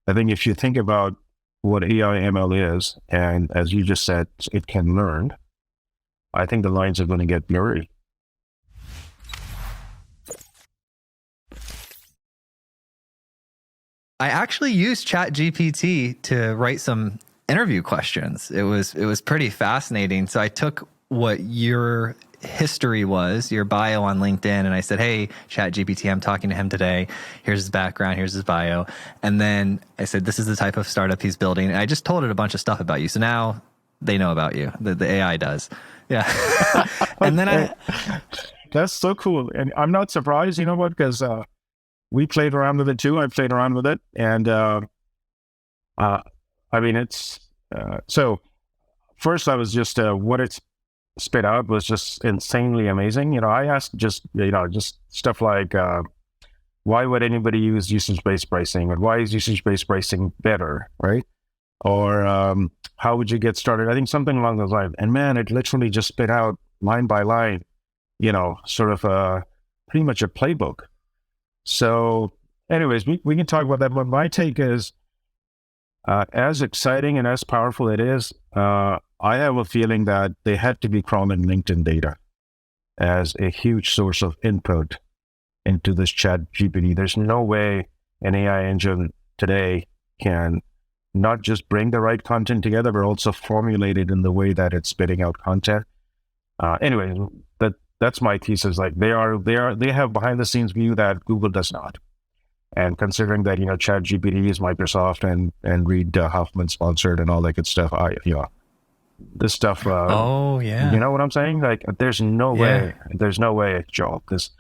I think if you think about what AI ML is, and as you just said, it can learn, I think the lines are going to get blurry. I actually used ChatGPT to write some interview questions. It was pretty fascinating. So I took what your history was, your bio on LinkedIn, and I said, "Hey, ChatGPT, I'm talking to him today. Here's his background, here's his bio." And then I said, "This is the type of startup he's building." And I just told it a bunch of stuff about you. So now they know about you. The AI does. Yeah. And then That's so cool. And I'm not surprised, you know what, because we played around with it too. I played around with it. And I mean, so first I was just, what it spit out was just insanely amazing. I asked just stuff like, why would anybody use usage-based pricing? Or why is usage-based pricing better, right? Or how would you get started? I think something along those lines. And man, it literally just spit out line by line, sort of pretty much a playbook. So anyways, we can talk about that. But my take is, as exciting and as powerful it is, I have a feeling that they had to be crawling LinkedIn data as a huge source of input into this chat GPT. There's no way an AI engine today can not just bring the right content together, but also formulate it in the way that it's spitting out content. Anyway, that's my thesis. Like they have behind the scenes view that Google does not. And considering that, Chat GPT is Microsoft and Reid Hoffman sponsored and all that good stuff, this stuff, oh yeah, you know what I'm saying? Like there's no way, Joel, this,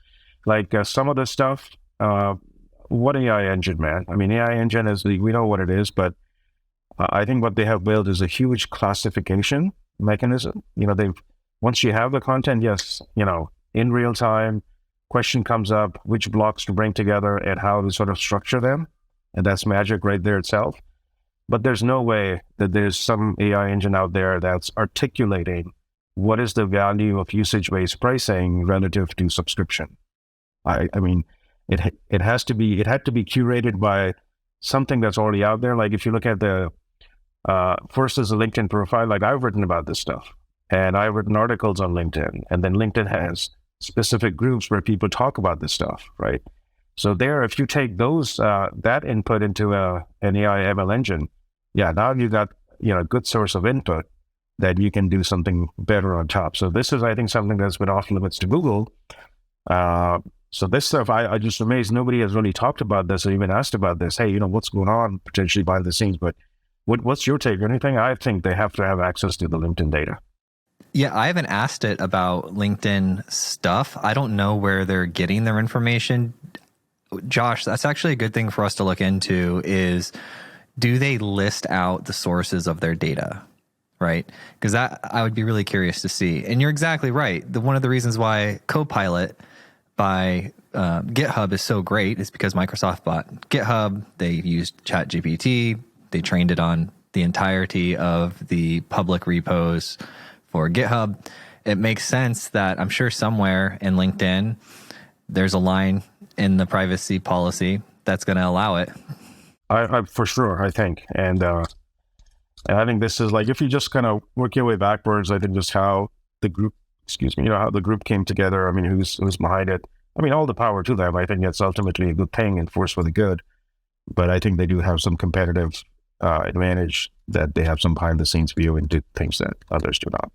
like some of the stuff, what AI engine, man? I mean, AI engine we know what it is, but I think what they have built is a huge classification mechanism. Once you have the content, yes, in real time, question comes up, which blocks to bring together and how to sort of structure them. And that's magic right there itself. But there's no way that there's some AI engine out there that's articulating what is the value of usage-based pricing relative to subscription. I mean, it had to be curated by something that's already out there. Like if you look at the, first is a LinkedIn profile, like I've written about this stuff and I've written articles on LinkedIn, and then LinkedIn has specific groups where people talk about this stuff, right? So there, if you take those, that input into an AI ML engine, yeah, now you got, a good source of input that you can do something better on top. So this is, I think, something that's been off limits to Google. So this stuff, I just amazed nobody has really talked about this or even asked about this. Hey, what's going on potentially behind the scenes? But what's your take? Anything? I think they have to have access to the LinkedIn data. Yeah, I haven't asked it about LinkedIn stuff. I don't know where they're getting their information. Josh, that's actually a good thing for us to look into is, do they list out the sources of their data, right? Because that I would be really curious to see. And you're exactly right. One of the reasons why Copilot by GitHub is so great is because Microsoft bought GitHub. They used ChatGPT. They trained it on the entirety of the public repos for GitHub. It makes sense that I'm sure somewhere in LinkedIn, there's a line in the privacy policy that's going to allow it. I for sure, I think. And I think this is like, if you just kind of work your way backwards, I think just how the group, how the group came together. I mean, who's behind it. I mean, all the power to them. I think it's ultimately a good thing and force for the good. But I think they do have some competitive advantage that they have some behind the scenes view into things that others do not.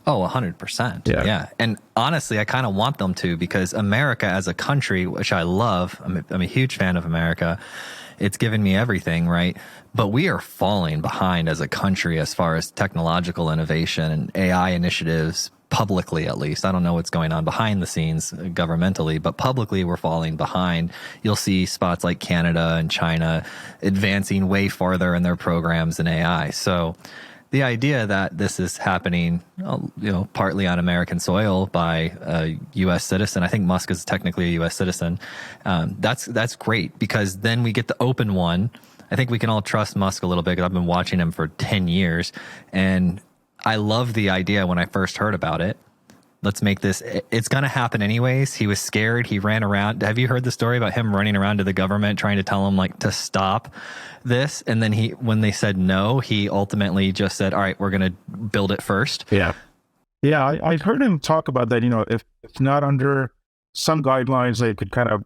Oh, 100%. Yeah. And honestly, I kind of want them to, because America as a country, which I love, I'm a huge fan of America. It's given me everything, right? But we are falling behind as a country as far as technological innovation and AI initiatives, publicly at least. I don't know what's going on behind the scenes governmentally, but publicly we're falling behind. You'll see spots like Canada and China advancing way farther in their programs in AI. So the idea that this is happening, partly on American soil by a U.S. citizen, I think Musk is technically a U.S. citizen. That's great, because then we get the open one. I think we can all trust Musk a little bit, because I've been watching him for 10 years. And I love the idea when I first heard about it. let's make this, it's going to happen anyways. He was scared. He ran around. Have you heard the story about him running around to the government trying to tell them like to stop this? And then when they said no, he ultimately just said, all right, we're going to build it first. Yeah. Yeah. I heard him talk about that, if it's not under some guidelines, they could kind of,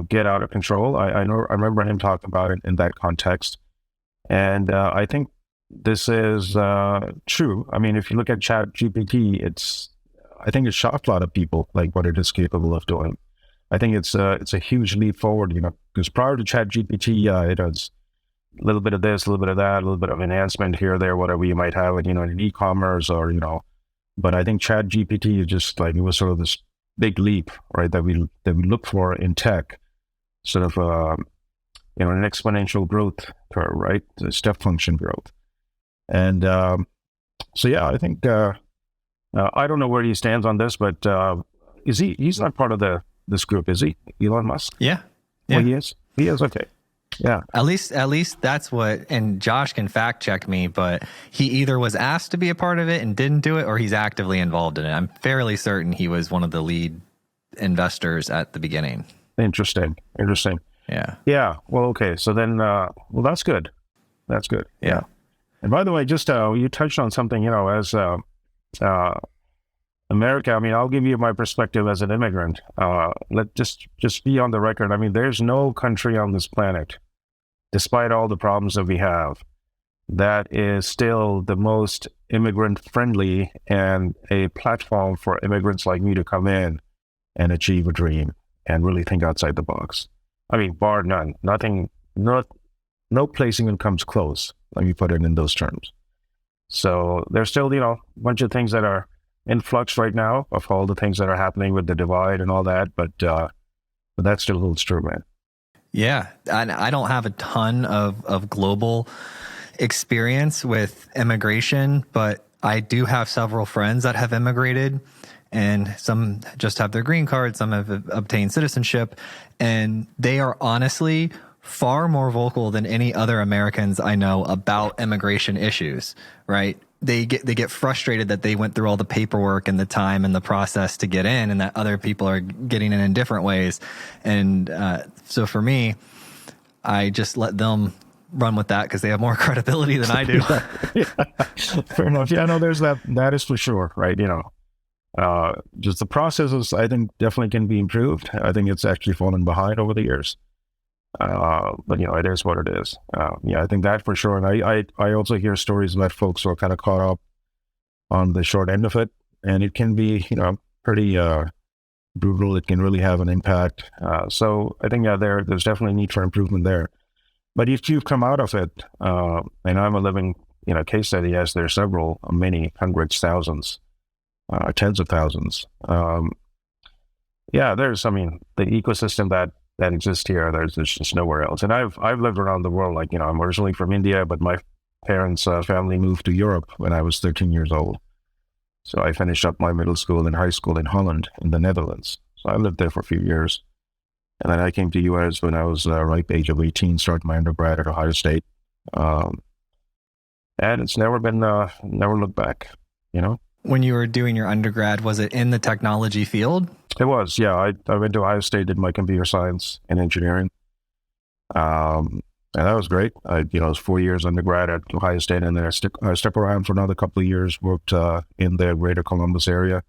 get out of control. I remember him talk about it in that context. And I think this is true. I mean, if you look at ChatGPT, I think it shocked a lot of people, like what it is capable of doing. I think it's a huge leap forward, because prior to ChatGPT, it was a little bit of this, a little bit of that, a little bit of enhancement here, there, whatever you might have, in e-commerce or, but I think ChatGPT is just like, it was sort of this big leap, right, that we look for in tech, sort of, an exponential growth curve, right, a step function growth. And so, yeah, I think, I don't know where he stands on this, but he's not part of this group, is he? Elon Musk? Yeah. Well, he is? He is, okay. Yeah. At least that's what, and Josh can fact check me, but he either was asked to be a part of it and didn't do it, or he's actively involved in it. I'm fairly certain he was one of the lead investors at the beginning. Interesting. Yeah. Yeah. Well, okay. So then, that's good. That's good. Yeah. And by the way, just you touched on something, as America. I mean, I'll give you my perspective as an immigrant. Let just be on the record. I mean, there's no country on this planet, despite all the problems that we have, that is still the most immigrant friendly and a platform for immigrants like me to come in and achieve a dream and really think outside the box. I mean, bar none. No place even comes close. Let me put it in those terms. So there's still, a bunch of things that are in flux right now of all the things that are happening with the divide and all that, but that still holds true, man. Yeah, and I don't have a ton of global experience with immigration, but I do have several friends that have immigrated, and some just have their green card, some have obtained citizenship, and they are honestly far more vocal than any other Americans I know about immigration issues, right? They get frustrated that they went through all the paperwork and the time and the process to get in, and that other people are getting in different ways. And so for me, I just let them run with that because they have more credibility than I do. Yeah. Fair enough. Yeah, no, there's that. That is for sure, right? Just the processes, I think, definitely can be improved. I think it's actually fallen behind over the years. But it is what it is. I think that for sure. And I also hear stories about folks who are kind of caught up on the short end of it, and it can be, pretty brutal. It can really have an impact. So I think, there's definitely a need for improvement there. But if you've come out of it, and I'm a living, case study, as there are several, many hundreds, thousands, tens of thousands. There's, the ecosystem that exists here, there's just nowhere else. And I've lived around the world. Like, I'm originally from India, but my parents' family moved to Europe when I was 13 years old. So I finished up my middle school and high school in Holland, in the Netherlands. So I lived there for a few years. And then I came to U.S. when I was ripe age of 18, started my undergrad at Ohio State. And it's never looked back, When you were doing your undergrad, was it in the technology field? It was, yeah. I went to Ohio State, did my computer science and engineering. And that was great. It was 4 years undergrad at Ohio State, and then I stuck around for another couple of years, worked in the greater Columbus area.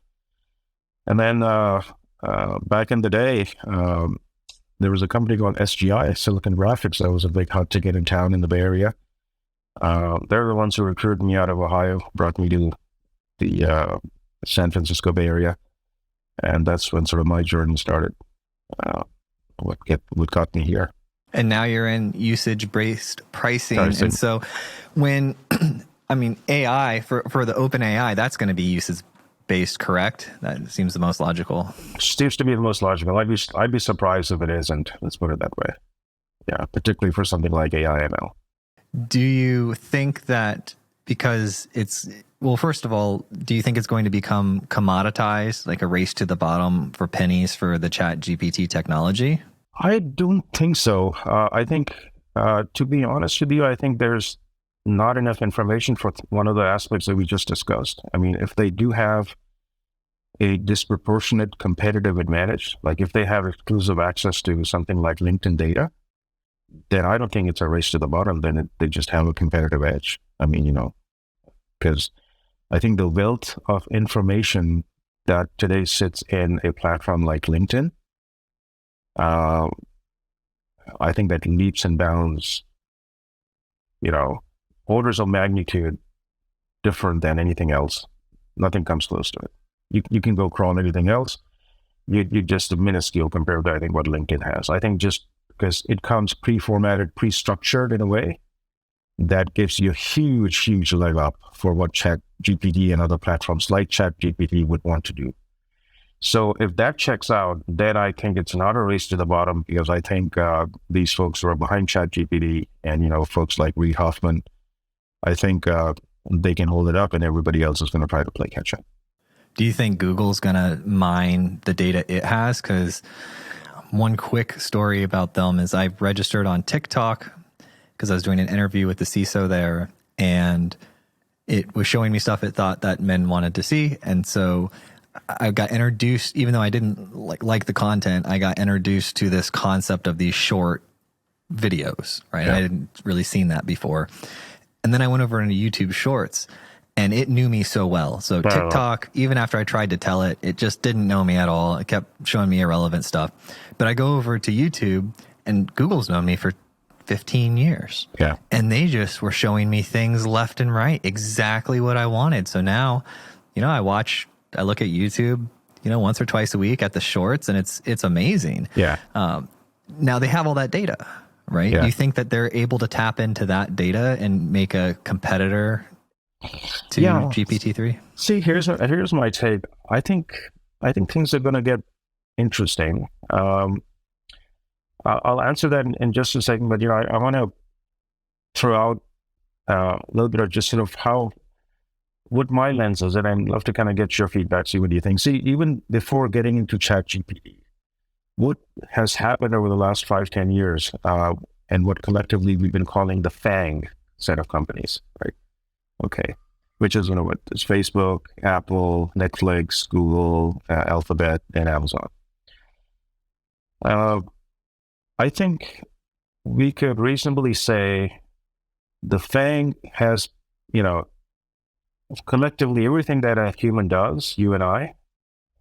And then back in the day, there was a company called SGI, Silicon Graphics, that was a big hot ticket in town in the Bay Area. They're the ones who recruited me out of Ohio, brought me to the San Francisco Bay Area. And that's when sort of my journey started, what got me here. And now you're in usage-based pricing. And so when, AI, for the open AI, that's going to be usage-based, correct? That seems the most logical. Seems to be the most logical. I'd be surprised if it isn't. Let's put it that way. Yeah, particularly for something like AI ML. Do you think that because first of all, do you think it's going to become commoditized, like a race to the bottom for pennies for the ChatGPT technology? I don't think so. I think, to be honest with you, I think there's not enough information for one of the aspects that we just discussed. If they do have a disproportionate competitive advantage. Like if they have exclusive access to something like LinkedIn data, then I don't think it's a race to the bottom. Then they just have a competitive edge. I mean, because I think the wealth of information that today sits in a platform like LinkedIn, I think that leaps and bounds, orders of magnitude different than anything else. Nothing comes close to it. You can go crawl anything else. You're just a minuscule compared to, I think, what LinkedIn has. I think just because it comes pre-formatted, pre-structured in a way that gives you a huge, huge leg up for what ChatGPT and other platforms like ChatGPT would want to do. So if that checks out, then I think it's not a race to the bottom, because I think these folks who are behind ChatGPT and, folks like Reid Hoffman, I think they can hold it up, and everybody else is going to try to play catch up. Do you think Google's going to mine the data it has? Because one quick story about them is I registered on TikTok because I was doing an interview with the CISO there, and it was showing me stuff it thought that men wanted to see. And so I got introduced, even though I didn't like the content, I got introduced to this concept of these short videos, right? Yeah. I hadn't really seen that before. And then I went over into YouTube Shorts, and it knew me so well. So TikTok, even after I tried to tell it, it just didn't know me at all. It kept showing me irrelevant stuff. But I go over to YouTube, and Google's known me for 15 years. Yeah. And they just were showing me things left and right, exactly what I wanted. So now, I look at YouTube, once or twice a week at the shorts, and it's amazing. Yeah. Now they have all that data, right? Yeah. Do you think that they're able to tap into that data and make a competitor to GPT-3? See, here's my take. I think things are going to get interesting. I'll answer that in just a second, but I want to throw out a little bit of just sort of what my lens is, and I'd love to kind of get your feedback, see what you think. See, even before getting into ChatGPT, what has happened over the last 5-10 years, and what collectively we've been calling the FANG set of companies, right? Okay, which is what is Facebook, Apple, Netflix, Google, Alphabet, and Amazon. I think we could reasonably say the FANG has, collectively everything that a human does, you and I,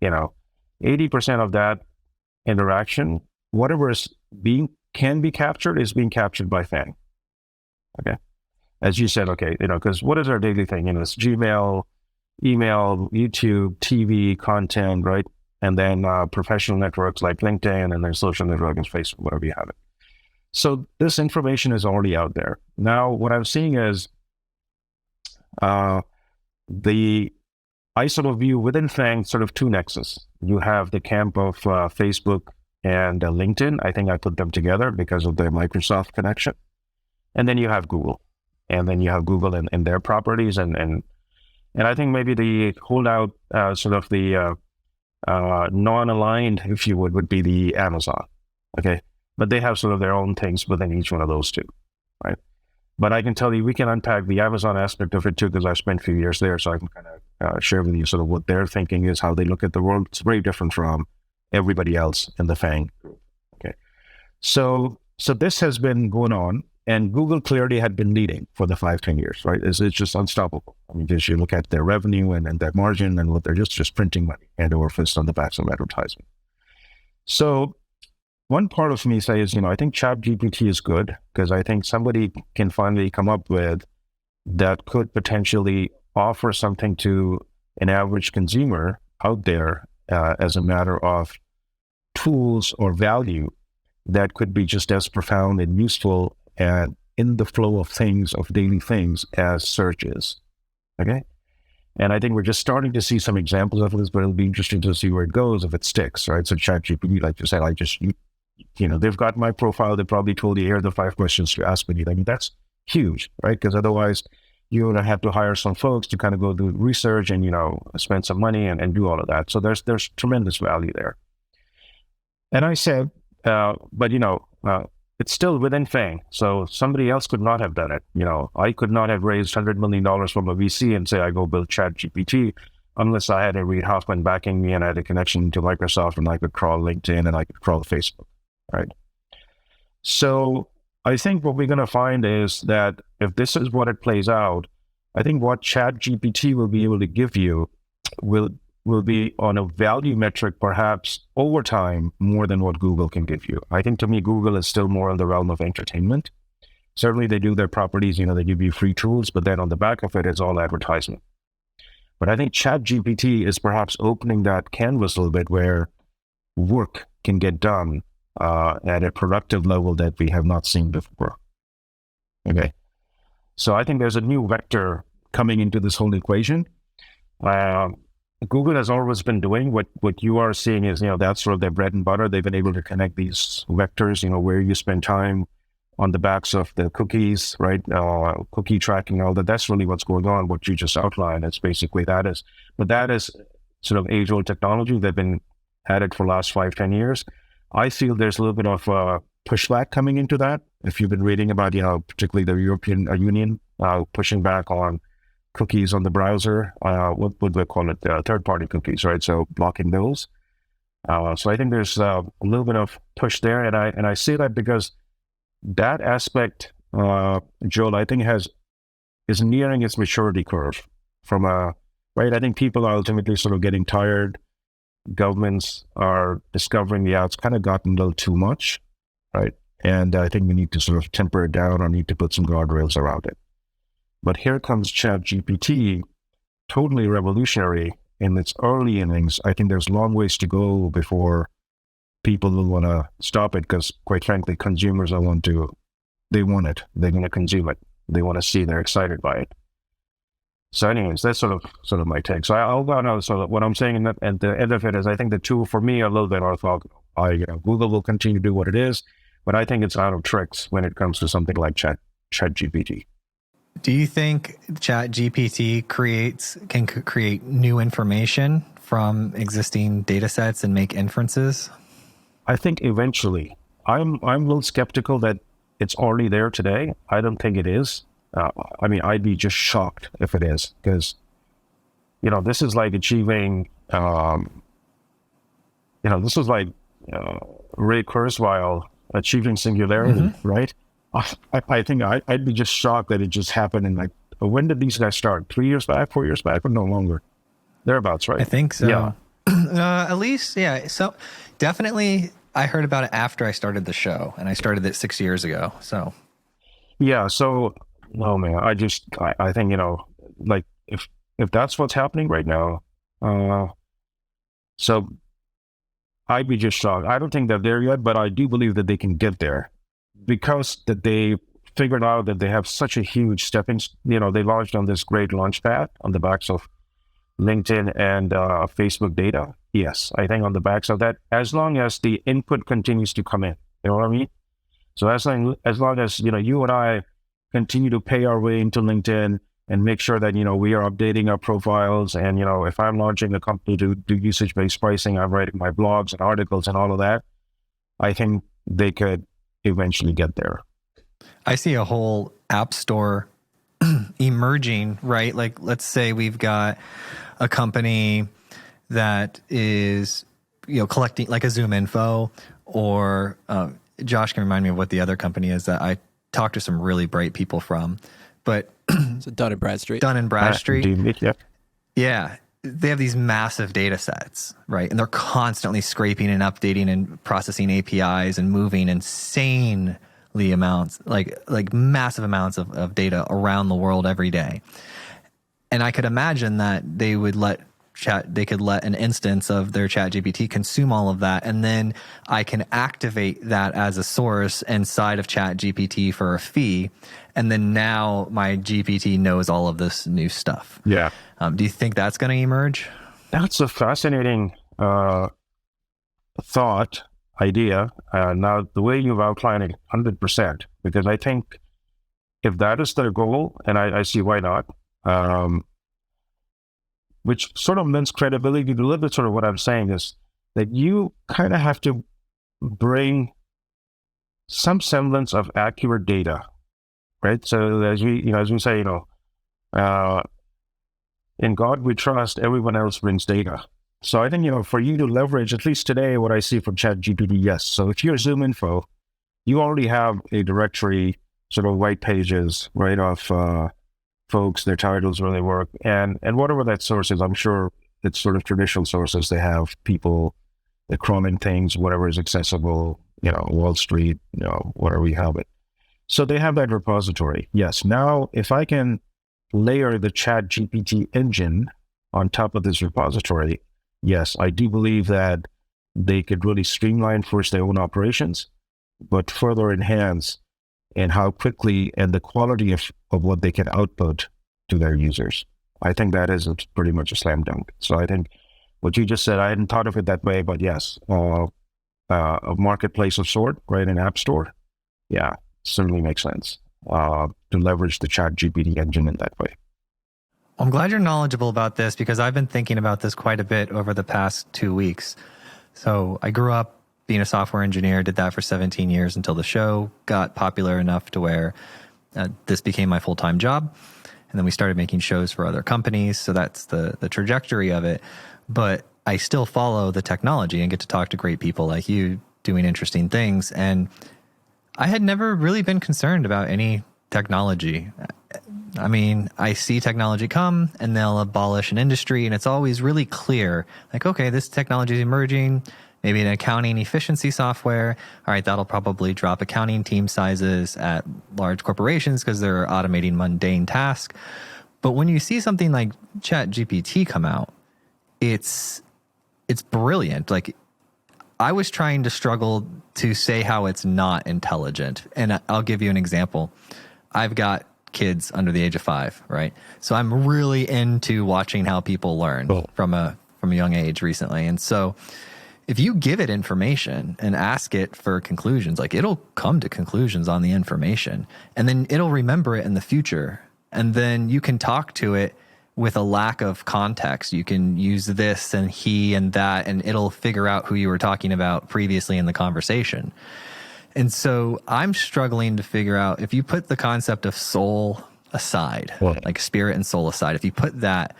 80% of that interaction, whatever can be captured is being captured by FANG. Okay. As you said, okay, because what is our daily thing? It's Gmail, email, YouTube, TV, content, right? And then professional networks like LinkedIn, and then social networks, Facebook, whatever you have it. So this information is already out there. Now, what I'm seeing is I sort of view within FANG sort of two nexus. You have the camp of Facebook and LinkedIn. I think I put them together because of their Microsoft connection. And then you have Google. And then you have Google and their properties. And I think maybe the holdout, sort of the non-aligned, if you would be the Amazon. Okay. But they have sort of their own things within each one of those two, right? But I can tell you, we can unpack the Amazon aspect of it too, because I spent a few years there, so I can kind of share with you sort of what their thinking is, how they look at the world. It's very different from everybody else in the FANG group. Okay, so this has been going on, and Google clearly had been leading for the 5-10 years, right? It's just unstoppable. I mean, just you look at their revenue and their margin and what they're just printing money hand over fist on the backs of advertising. So one part of me says, I think ChatGPT is good because I think somebody can finally come up with that could potentially offer something to an average consumer out there as a matter of tools or value that could be just as profound and useful and in the flow of things, of daily things, as search is. Okay? And I think we're just starting to see some examples of this, but it'll be interesting to see where it goes if it sticks, right? So ChatGPT, like you said, they've got my profile. They probably told you, here are the 5 questions to ask me. I mean, that's huge, right? Because otherwise you would have to hire some folks to kind of go do research and, spend some money and do all of that. So there's tremendous value there. And I said, but it's still within FANG. So somebody else could not have done it. I could not have raised $100 million from a VC and say, I go build ChatGPT. unless I had a Reid Hoffman backing me and I had a connection to Microsoft and I could crawl LinkedIn and I could crawl Facebook, right? So I think what we're going to find is that if this is what it plays out, I think what ChatGPT will be able to give you will be on a value metric, perhaps over time, more than what Google can give you. I think to me, Google is still more in the realm of entertainment. Certainly they do their properties, they give you free tools, but then on the back of it, it's all advertisement. But I think ChatGPT is perhaps opening that canvas a little bit where work can get done at a productive level that we have not seen before. Okay. So I think there's a new vector coming into this whole equation. Google has always been doing what you are seeing is, that's sort of their bread and butter. They've been able to connect these vectors, where you spend time on the backs of the cookies, right? Cookie tracking, all that. That's really what's going on. What you just outlined, it's basically that is sort of age-old technology. They've been at it for the last 5-10 years. I feel there's a little bit of pushback coming into that. If you've been reading about, particularly the European Union pushing back on cookies on the browser, what would they call it? Third-party cookies, right? So blocking those. So I think there's a little bit of push there, and I say that because that aspect, Joel, I think is nearing its maturity curve. Right? I think people are ultimately sort of getting tired. Governments are discovering, it's kind of gotten a little too much, right? And I think we need to sort of temper it down or need to put some guardrails around it. But here comes ChatGPT, totally revolutionary in its early innings. I think there's a long ways to go before people will want to stop it because, quite frankly, consumers they want it. They're going to consume it. They want to see, they're excited by it. So anyways, that's sort of my take. So I'll go on. So what I'm saying at the end of it is I think the two for me are a little bit orthogonal. Google will continue to do what it is, but I think it's out of tricks when it comes to something like ChatGPT. Do you think ChatGPT can create new information from existing data sets and make inferences? I think eventually. I'm a little skeptical that it's already there today. I don't think it is. I'd be just shocked if it is, because, this is like achieving, this is like Ray Kurzweil achieving singularity, right? I think I'd be just shocked that it just happened in when did these guys start? 3 years back, 4 years back, or no longer? Thereabouts, right? I think so. Yeah. At least, yeah. So definitely I heard about it after I started the show, and I started it 6 years ago. So. Yeah. So, no, man, I think, if that's what's happening right now, so I'd be just shocked. I don't think they're there yet, but I do believe that they can get there. Because that they figured out that they have such a huge stepping, they launched on this great launch pad on the backs of LinkedIn and Facebook data. Yes, I think on the backs of that, as long as the input continues to come in, you know what I mean? So as long as, you and I continue to pay our way into LinkedIn and make sure that, we are updating our profiles. And, if I'm launching a company to do usage-based pricing, I'm writing my blogs and articles and all of that, I think they could eventually get there. I see a whole app store emerging, right? Like, let's say we've got a company that is, collecting like a Zoom Info, or Josh can remind me of what the other company is that I talked to some really bright people from, but so Dun & Bradstreet. Dun & Bradstreet. Yeah. Yeah. They have these massive data sets, right? And they're constantly scraping and updating and processing APIs and moving insanely amounts, like massive amounts of data around the world every day. And I could imagine that they could let an instance of their ChatGPT consume all of that, and then I can activate that as a source inside of ChatGPT for a fee, and then now my GPT knows all of this new stuff. Yeah. Do you think that's going to emerge? That's a fascinating idea. Now, the way you've outlined it, 100%, because I think if that is their goal, and I see why not, which sort of lends credibility to a little bit sort of what I'm saying is that you kind of have to bring some semblance of accurate data, right? So as we say, in God we trust, everyone else brings data. So I think, for you to leverage, at least today, what I see from ChatGPT, yes. So if you're ZoomInfo, you already have a directory, sort of white pages, right, of folks, their titles, where they work, and whatever that source is. I'm sure it's sort of traditional sources. They have people, they're crawling things, whatever is accessible, Wall Street, whatever you have it. So they have that repository. Yes. Now, if I can layer the ChatGPT engine on top of this repository, yes, I do believe that they could really streamline first their own operations, but further enhance and how quickly and the quality of what they can output to their users. I think that is pretty much a slam dunk. So I think what you just said, I hadn't thought of it that way, but yes, a marketplace of sort, right, an app store, yeah, certainly makes sense to leverage the ChatGPT engine in that way. I'm glad you're knowledgeable about this, because I've been thinking about this quite a bit over the past 2 weeks. So I grew up being a software engineer, did that for 17 years until the show got popular enough to where this became my full-time job. And then we started making shows for other companies. So that's the trajectory of it. But I still follow the technology and get to talk to great people like you doing interesting things. And I had never really been concerned about any technology. I mean, I see technology come and they'll abolish an industry, and it's always really clear, like, okay, this technology is emerging, maybe an accounting efficiency software. All right, that'll probably drop accounting team sizes at large corporations because they're automating mundane tasks. But when you see something like ChatGPT come out, it's brilliant. Like, I was trying to struggle to say how it's not intelligent. And I'll give you an example. I've got kids under the age of 5, right? So I'm really into watching how people learn from a young age recently. And so if you give it information and ask it for conclusions, like, it'll come to conclusions on the information, and then it'll remember it in the future. And then you can talk to it with a lack of context. You can use this and he and that, and it'll figure out who you were talking about previously in the conversation. And so I'm struggling to figure out, if you put the concept of soul aside, like spirit and soul aside, if you put that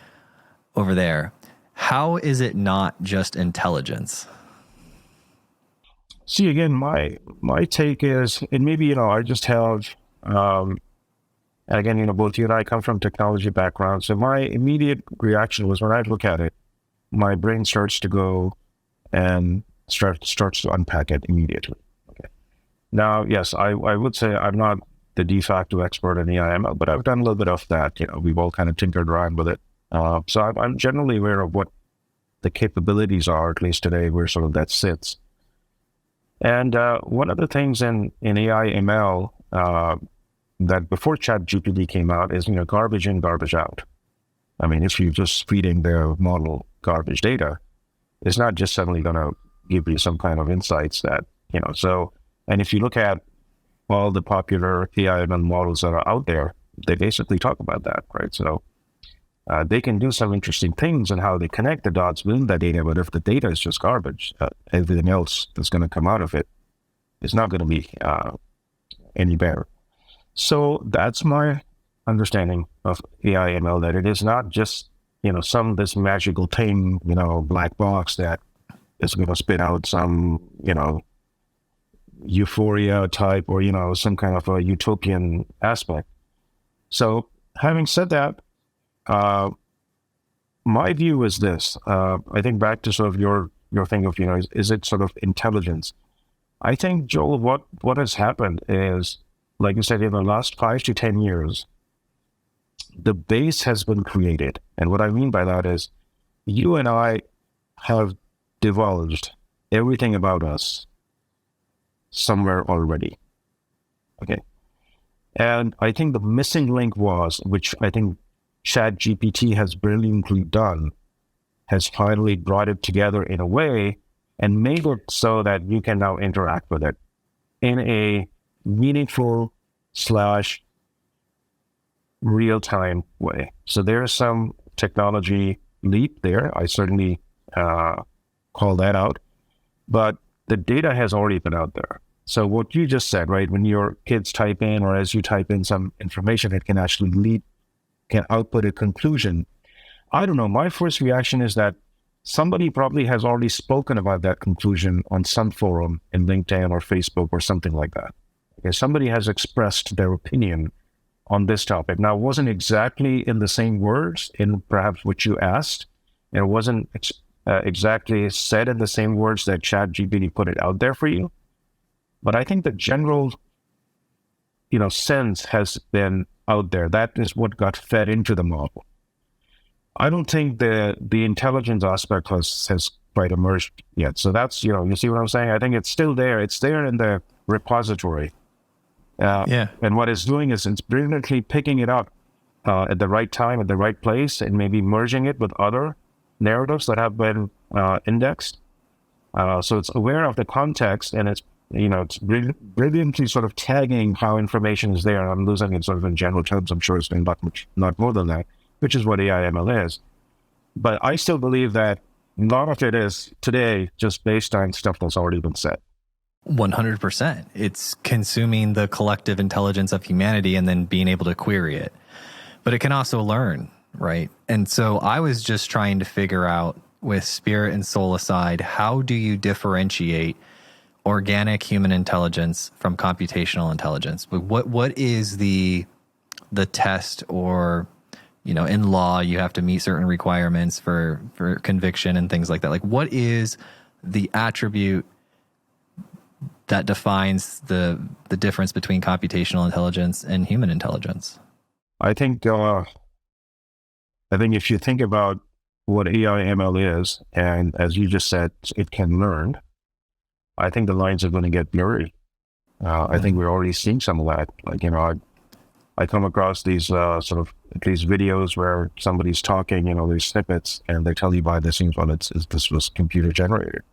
over there, how is it not just intelligence? See, again, my take is, and maybe, I just have, again, both you and I come from technology backgrounds. So my immediate reaction was, when I look at it, my brain starts to go and starts to unpack it immediately. Okay. Now, yes, I would say I'm not the de facto expert in AI/ML, but I've done a little bit of that. We've all kind of tinkered around with it. So I'm generally aware of what the capabilities are, at least today, where sort of that sits. And one of the things in AI/ML that before ChatGPT came out is, garbage in, garbage out. I mean, if you're just feeding their model garbage data, it's not just suddenly going to give you some kind of insights that, so, and if you look at all the popular AI/ML models that are out there, they basically talk about that, right? So they can do some interesting things in how they connect the dots within that data, but if the data is just garbage, everything else that's going to come out of it is not going to be any better. So that's my understanding of AI/ML, that it is not just, this magical thing, black box that is going to spit out some, euphoria type or, some kind of a utopian aspect. So having said that, my view is this. I think back to sort of your thing of, is it sort of intelligence? I think, Joel, what has happened is, like you said, in the last 5 to 10 years, the base has been created. And what I mean by that is, you and I have divulged everything about us somewhere already. Okay. And I think the missing link was, which I think ChatGPT has brilliantly done, has finally brought it together in a way and made it so that you can now interact with it in a meaningful / real-time way. So there is some technology leap there. I certainly call that out. But the data has already been out there. So what you just said, right, when your kids type in, or as you type in some information, it can actually can output a conclusion. I don't know. My first reaction is that somebody probably has already spoken about that conclusion on some forum in LinkedIn or Facebook or something like that. Okay, somebody has expressed their opinion on this topic. Now, it wasn't exactly in the same words in perhaps what you asked, and it wasn't exactly said in the same words that ChatGPT put it out there for you. But I think the general, sense has been out there. That is what got fed into the model. I don't think the intelligence aspect has quite emerged yet. So that's, you see what I'm saying? I think it's still there. It's there in the repository. And what it's doing is it's brilliantly picking it up at the right time, at the right place, and maybe merging it with other narratives that have been indexed. So it's aware of the context, and it's brilliantly sort of tagging how information is there. I'm losing it sort of in general terms. I'm sure it's doing not more than that, which is what AI/ML is. But I still believe that a lot of it is today just based on stuff that's already been said. 100%. It's consuming the collective intelligence of humanity and then being able to query it. But it can also learn, right? And so I was just trying to figure out, with spirit and soul aside, how do you differentiate organic human intelligence from computational intelligence? But what is the test, or in law you have to meet certain requirements for conviction and things like that? Like, what is the attribute that defines the difference between computational intelligence and human intelligence? I think if you think about what AI/ML is, and as you just said, it can learn, I think the lines are going to get blurry. I think we're already seeing some of that. Like, I come across these sort of these videos where somebody's talking, these snippets, and they tell you by this thing, well, this was computer generated,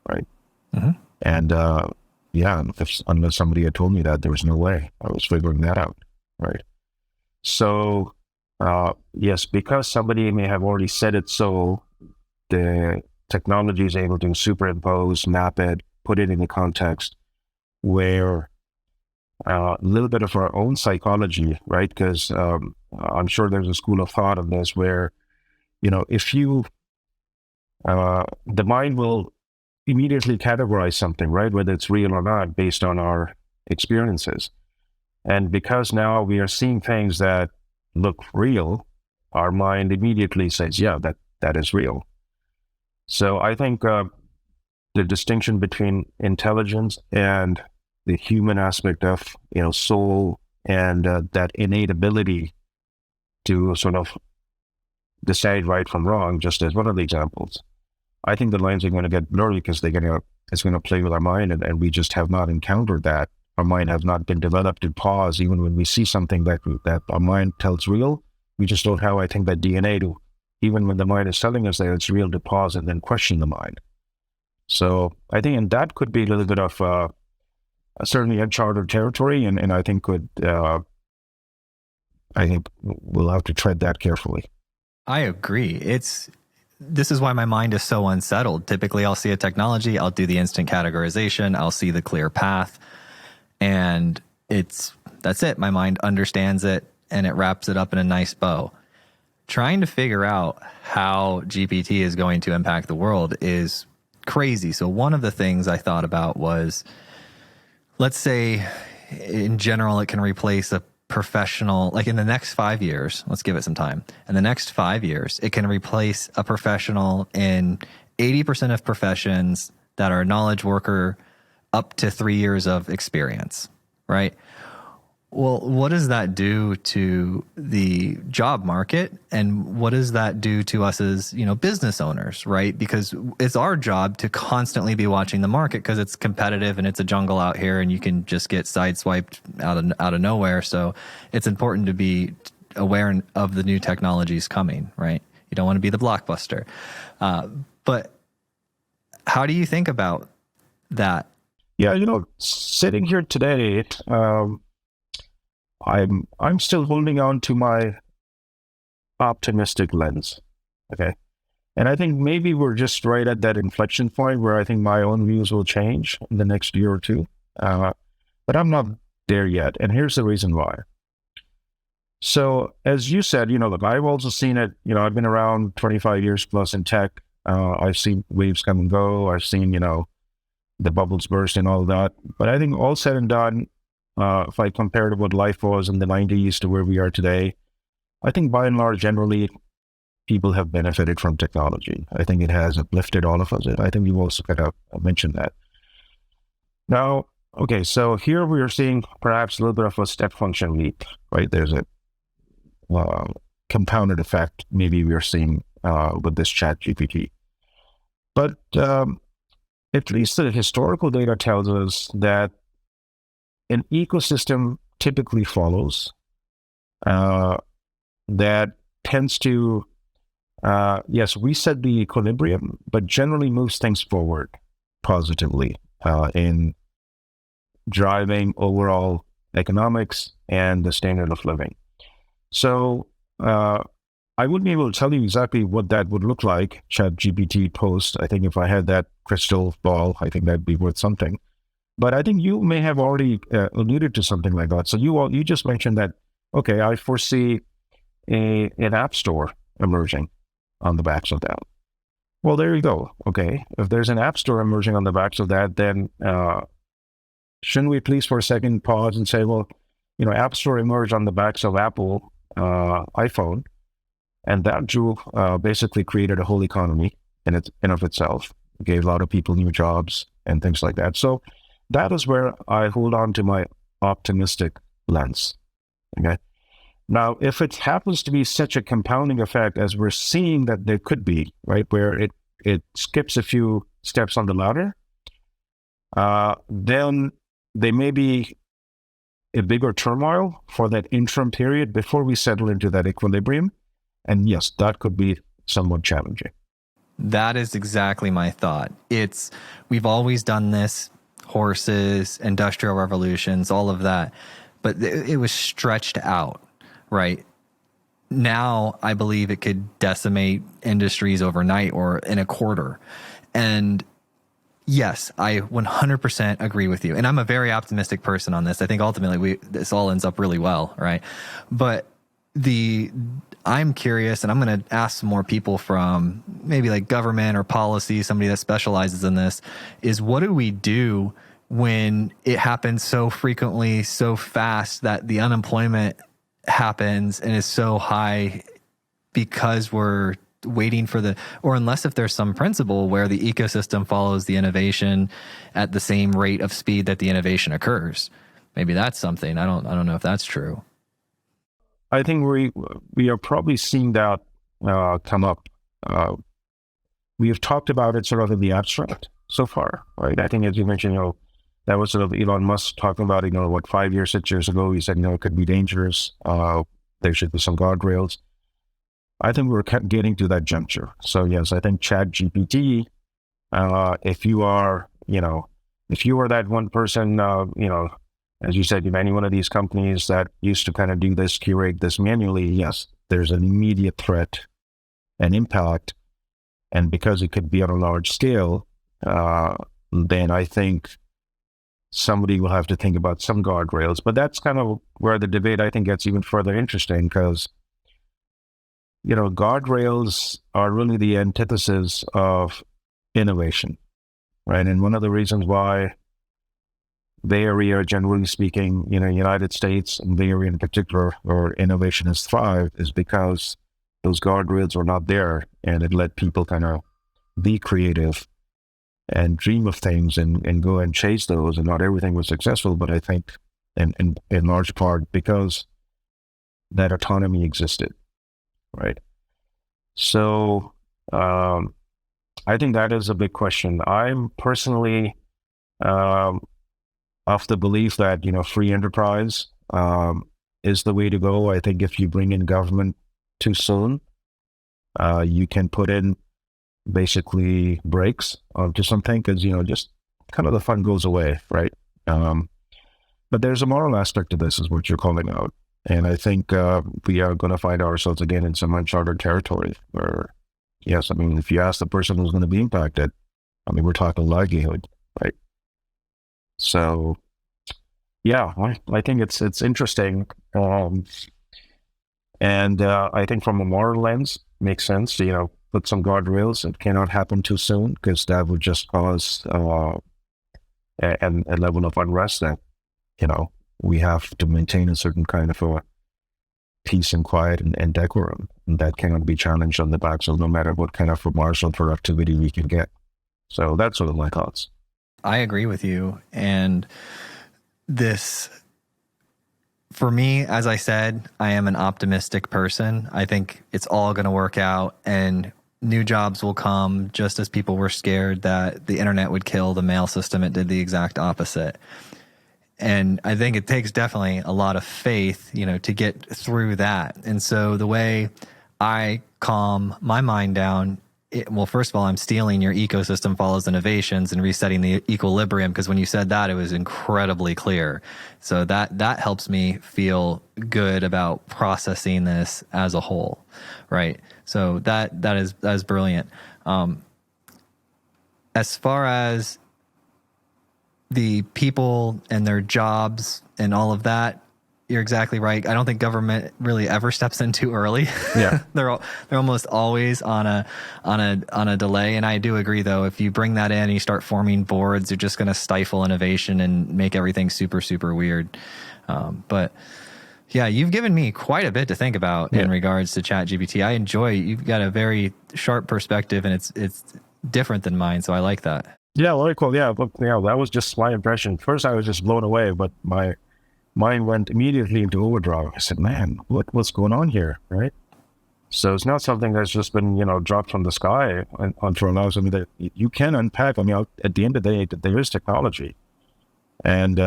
right? Mm-hmm. And unless somebody had told me that, there was no way I was figuring that out, right? So, yes, because somebody may have already said it, so the technology is able to superimpose, map it, put it in a context where a little bit of our own psychology, right? Because I'm sure there's a school of thought of this where, if you, the mind will immediately categorize something, right? Whether it's real or not, based on our experiences. And because now we are seeing things that look real, our mind immediately says, yeah, that is real. So I think the distinction between intelligence and the human aspect of, soul and that innate ability to sort of decide right from wrong, just as one of the examples, I think the lines are going to get blurry because it's going to play with our mind, and we just have not encountered that. Our mind has not been developed to pause, even when we see something that our mind tells real. We just don't have, I think, that DNA to, even when the mind is telling us that it's real, to pause and then question the mind. So I think, and that could be a little bit of certainly uncharted territory, and I think I think we'll have to tread that carefully. I agree. This is why my mind is so unsettled. Typically, I'll see a technology, I'll do the instant categorization, I'll see the clear path, and that's it. My mind understands it, and it wraps it up in a nice bow. Trying to figure out how GPT is going to impact the world is crazy. So one of the things I thought about was, let's say in general, it can replace a professional, like in the next 5 years, let's give it some time. In the next 5 years, it can replace a professional in 80% of professions that are a knowledge worker up to 3 years of experience, right? Well, what does that do to the job market, and what does that do to us as, business owners, right? Because it's our job to constantly be watching the market because it's competitive and it's a jungle out here, and you can just get sideswiped out of nowhere. So it's important to be aware of the new technologies coming, right? You don't want to be the blockbuster. But how do you think about that? Yeah, sitting here today, I'm still holding on to my optimistic lens, okay? And I think maybe we're just right at that inflection point where I think my own views will change in the next year or two, but I'm not there yet. And here's the reason why. So as you said, look, I've also seen it. I've been around 25 years plus in tech. I've seen waves come and go. I've seen, the bubbles burst and all that. But I think all said and done, if I compare to what life was in the 90s to where we are today, I think by and large, generally, people have benefited from technology. I think it has uplifted all of us. I think you also kind of mentioned that. Now, okay, so here we are seeing perhaps a little bit of a step function leap, right? There's a compounded effect maybe we are seeing with this chat GPT. But at least the historical data tells us that an ecosystem typically follows that tends to, yes, reset the equilibrium, but generally moves things forward positively in driving overall economics and the standard of living. So I wouldn't be able to tell you exactly what that would look like, ChatGPT post. I think if I had that crystal ball, I think that'd be worth something. But I think you may have already alluded to something like that. So you just mentioned that, okay, I foresee an app store emerging on the backs of that. Well, there you go. Okay, if there's an app store emerging on the backs of that, then shouldn't we please for a second pause and say, well, app store emerged on the backs of Apple iPhone, and that drew basically created a whole economy in of itself, gave a lot of people new jobs and things like that. So that is where I hold on to my optimistic lens. Okay. Now, if it happens to be such a compounding effect as we're seeing that there could be, right, where it skips a few steps on the ladder, then there may be a bigger turmoil for that interim period before we settle into that equilibrium. And yes, that could be somewhat challenging. That is exactly my thought. We've always done this, horses, industrial revolutions, all of that, but it was stretched out, right? Now, I believe it could decimate industries overnight or in a quarter. And yes, I 100% agree with you. And I'm a very optimistic person on this. I think ultimately this all ends up really well, right? But I'm curious, and I'm going to ask some more people from maybe like government or policy, somebody that specializes in this, is what do we do when it happens so frequently, so fast that the unemployment happens and is so high because we're waiting for or unless if there's some principle where the ecosystem follows the innovation at the same rate of speed that the innovation occurs. Maybe that's something. I don't know if that's true. I think we are probably seeing that come up. We have talked about it sort of in the abstract so far, right? I think as you mentioned, that was sort of Elon Musk talking about, 5 years, 6 years ago, he said, it could be dangerous. There should be some guardrails. I think we're getting to that juncture. So yes, I think ChatGPT, if you are that one person, as you said, any one of these companies that used to kind of do this, curate this manually, yes, there's an immediate threat and impact. And because it could be on a large scale, then I think somebody will have to think about some guardrails. But that's kind of where the debate, I think, gets even further interesting because, guardrails are really the antithesis of innovation, right? And one of the reasons why Bay Area, generally speaking, United States and Bay Area in particular, where innovation has thrived, is because those guardrails were not there, and it let people kind of be creative and dream of things and go and chase those. And not everything was successful, but I think in large part because that autonomy existed, right? So I think that is a big question. I'm personally of the belief that, free enterprise is the way to go. I think if you bring in government too soon, you can put in basically brakes onto something because, just kind of the fun goes away, right? But there's a moral aspect to this is what you're calling out. And I think we are going to find ourselves again in some uncharted territory where, yes, if you ask the person who's going to be impacted, we're talking livelihood, right? So, yeah, I think it's interesting. And I think from a moral lens, makes sense to, put some guardrails. It cannot happen too soon because that would just cause a level of unrest that, we have to maintain a certain kind of a peace and quiet and decorum. And that cannot be challenged on the backs of no matter what kind of martial productivity we can get. So that's sort of my thoughts. I agree with you. And this, for me, as I said, I am an optimistic person. I think it's all going to work out and new jobs will come. Just as people were scared that the internet would kill the mail system, it did the exact opposite. And I think it takes definitely a lot of faith, to get through that. And so the way I calm my mind down, well, first of all, I'm stealing your ecosystem follows innovations and resetting the equilibrium, because when you said that, it was incredibly clear. So that helps me feel good about processing this as a whole, right? So that is brilliant. As far as the people and their jobs and all of that, you're exactly right. I don't think government really ever steps in too early. Yeah. they're almost always on a delay. And I do agree, though, if you bring that in and you start forming boards, you're just going to stifle innovation and make everything super, super weird. But yeah, you've given me quite a bit to think about in regards to ChatGPT. I enjoy, you've got a very sharp perspective and it's different than mine. So I like that. Yeah, very cool. Yeah, look, that was just my impression. First, I was just blown away, but my mind went immediately into overdrive. I said, "Man, what's going on here?" Right? So it's not something that's just been dropped from the sky onto our lives. I mean, that you can unpack. I mean, at the end of the day, there is technology, and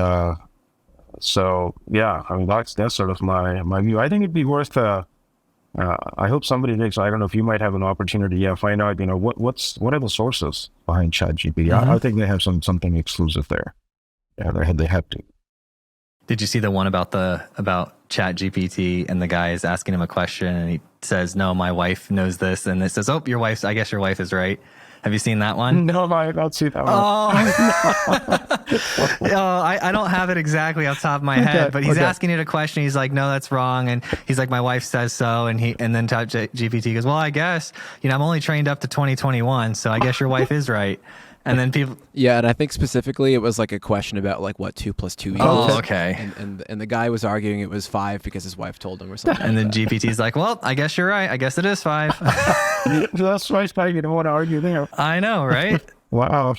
so yeah, I mean that's sort of my view. I think it'd be worth. I hope somebody takes. I don't know if you might have an opportunity. Yeah, find out. What are the sources behind ChatGPT? Mm-hmm. I think they have something exclusive there. Yeah, they have to. Did you see the one about ChatGPT and the guy is asking him a question and he says, "No, my wife knows this," and it says, "Oh, I guess your wife is right." Have you seen that one? No, I don't see that one. I don't have it exactly off the top of my head, but he's asking it a question. He's like, "No, that's wrong," and he's like, "My wife says so," and then ChatGPT goes, "Well, I guess I'm only trained up to 2021, so I guess your wife is right." And then people, yeah, and I think specifically it was like a question about like what 2 + 2 equals. Oh, okay. And the guy was arguing it was 5 because his wife told him or something. And then GPT's like, "Well, I guess you're right. I guess it is 5." That's right. You don't want to argue there. I know, right? Wow.